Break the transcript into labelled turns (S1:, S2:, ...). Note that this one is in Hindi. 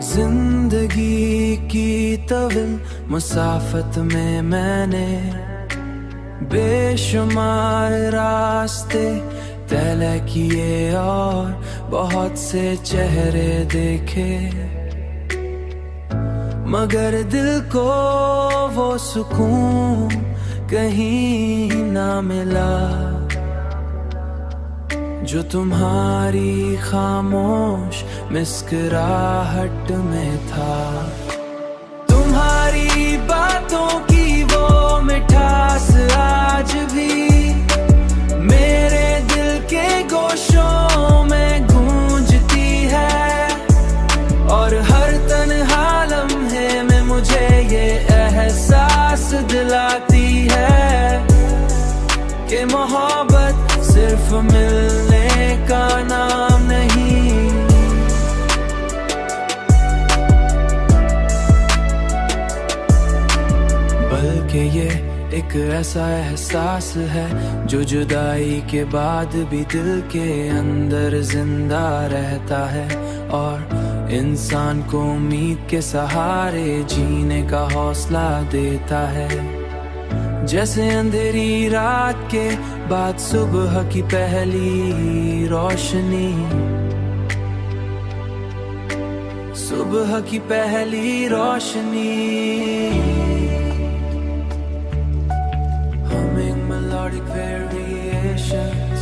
S1: जिंदगी की तविल मुसाफत में मैंने बेशुमार रास्ते तय किए और बहुत से चेहरे देखे, मगर दिल को वो सुकून कहीं ना मिला जो तुम्हारी खामोश मुस्कुराहट में था। तुम्हारी बातों की वो मिठास आज भी मेरे दिल के गोशों में गूंजती है, और हर तन्हा लम्हे में मुझे ये एहसास दिलाती है कि मोहब्बत सिर्फ मिलने का नाम नहीं, बल्कि ये एक ऐसा एहसास है जो जुदाई के बाद भी दिल के अंदर जिंदा रहता है और इंसान को उम्मीद के सहारे जीने का हौसला देता है। जैसे अंधेरी रात के बाद सुबह की पहली रोशनी, सुबह की पहली रोशनी। Humming melodic variations